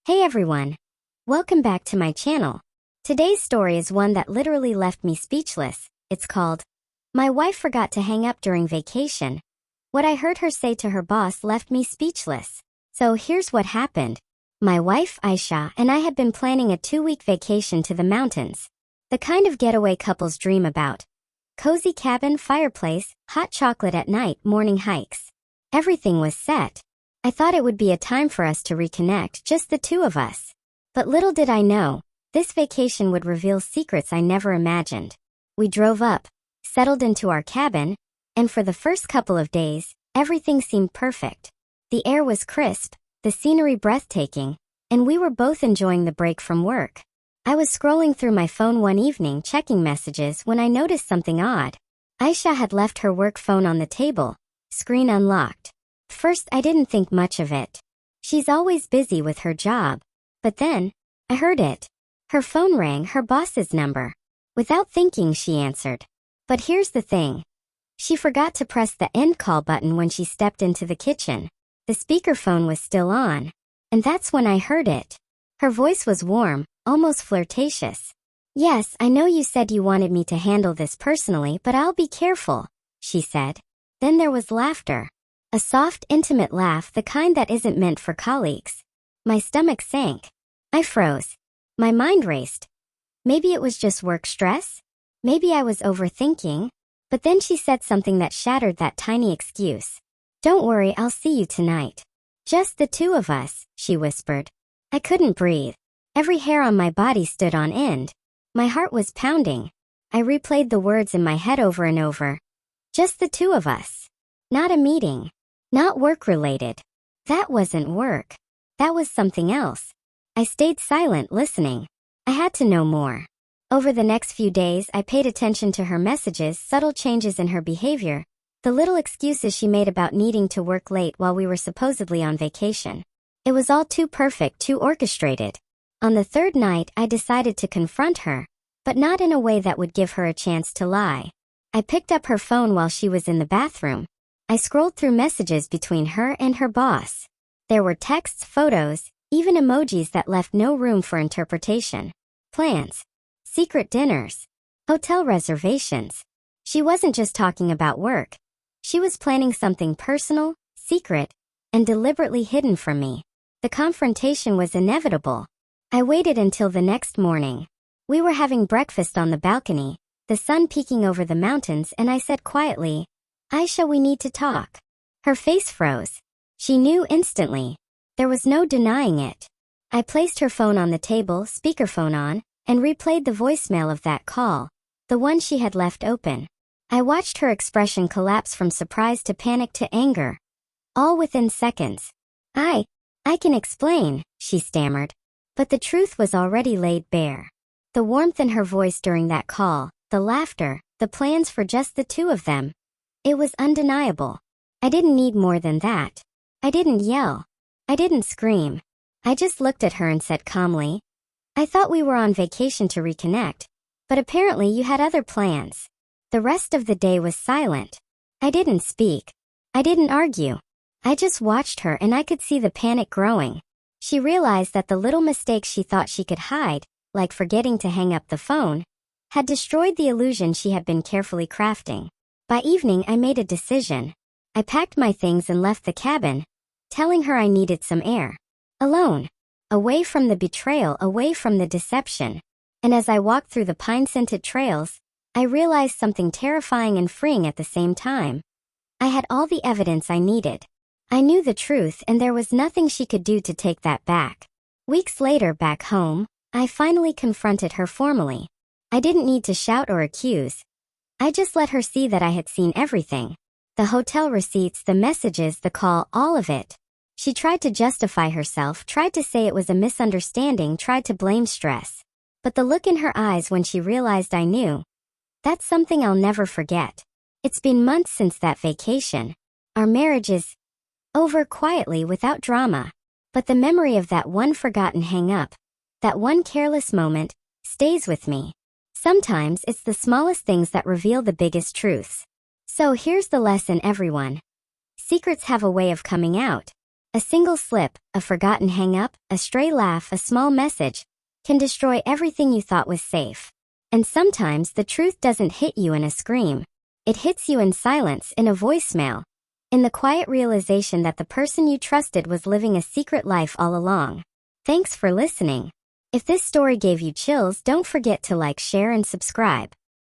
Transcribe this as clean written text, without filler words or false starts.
Hey everyone! Welcome back to my channel. Today's story is one that literally left me speechless. It's called, My Wife Forgot to Hang Up During Vacation. What I heard her say to her boss left me speechless. So here's what happened. My wife, Aisha, and I had been planning a 2-week vacation to the mountains. The kind of getaway couples dream about. Cozy cabin, fireplace, hot chocolate at night, morning hikes. Everything was set. I thought it would be a time for us to reconnect, just the two of us. But little did I know, this vacation would reveal secrets I never imagined. We drove up, settled into our cabin, and for the first couple of days, everything seemed perfect. The air was crisp, the scenery breathtaking, and we were both enjoying the break from work. I was scrolling through my phone one evening checking messages when I noticed something odd. Aisha had left her work phone on the table, screen unlocked. First, I didn't think much of it. She's always busy with her job. But then, I heard it. Her phone rang, her boss's number. Without thinking, she answered. But here's the thing. She forgot to press the end call button when she stepped into the kitchen. The speakerphone was still on. And that's when I heard it. Her voice was warm, almost flirtatious. Yes, I know you said you wanted me to handle this personally, but I'll be careful, she said. Then there was laughter. A soft, intimate laugh, the kind that isn't meant for colleagues. My stomach sank. I froze. My mind raced. Maybe it was just work stress? Maybe I was overthinking? But then she said something that shattered that tiny excuse. Don't worry, I'll see you tonight. Just the two of us, she whispered. I couldn't breathe. Every hair on my body stood on end. My heart was pounding. I replayed the words in my head over and over. Just the two of us. Not a meeting. Not work-related. That wasn't work. That was something else. I stayed silent, listening. I had to know more. Over the next few days, I paid attention to her messages, subtle changes in her behavior, the little excuses she made about needing to work late while we were supposedly on vacation. It was all too perfect, too orchestrated. On the third night, I decided to confront her, but not in a way that would give her a chance to lie. I picked up her phone while she was in the bathroom. I scrolled through messages between her and her boss. There were texts, photos, even emojis that left no room for interpretation. Plans. Secret dinners. Hotel reservations. She wasn't just talking about work. She was planning something personal, secret, and deliberately hidden from me. The confrontation was inevitable. I waited until the next morning. We were having breakfast on the balcony, the sun peeking over the mountains, and I said quietly, Aisha, we need to talk. Her face froze. She knew instantly. There was no denying it. I placed her phone on the table, speakerphone on, and replayed the voicemail of that call, the one she had left open. I watched her expression collapse from surprise to panic to anger. All within seconds. I can explain, she stammered. But the truth was already laid bare. The warmth in her voice during that call, the laughter, the plans for just the two of them. It was undeniable. I didn't need more than that. I didn't yell. I didn't scream. I just looked at her and said calmly, I thought we were on vacation to reconnect, but apparently you had other plans. The rest of the day was silent. I didn't speak. I didn't argue. I just watched her and I could see the panic growing. She realized that the little mistakes she thought she could hide, like forgetting to hang up the phone, had destroyed the illusion she had been carefully crafting. By evening, I made a decision. I packed my things and left the cabin, telling her I needed some air. Alone. Away from the betrayal, away from the deception. And as I walked through the pine-scented trails, I realized something terrifying and freeing at the same time. I had all the evidence I needed. I knew the truth, and there was nothing she could do to take that back. Weeks later, back home, I finally confronted her formally. I didn't need to shout or accuse. I just let her see that I had seen everything. The hotel receipts, the messages, the call, all of it. She tried to justify herself, tried to say it was a misunderstanding, tried to blame stress. But the look in her eyes when she realized I knew, that's something I'll never forget. It's been months since that vacation. Our marriage is over quietly without drama. But the memory of that one forgotten hang-up, that one careless moment, stays with me. Sometimes it's the smallest things that reveal the biggest truths. So here's the lesson, everyone. Secrets have a way of coming out. A single slip, a forgotten hang-up, a stray laugh, a small message can destroy everything you thought was safe. And sometimes the truth doesn't hit you in a scream. It hits you in silence, in a voicemail, in the quiet realization that the person you trusted was living a secret life all along. Thanks for listening. If this story gave you chills, don't forget to like, share, and subscribe.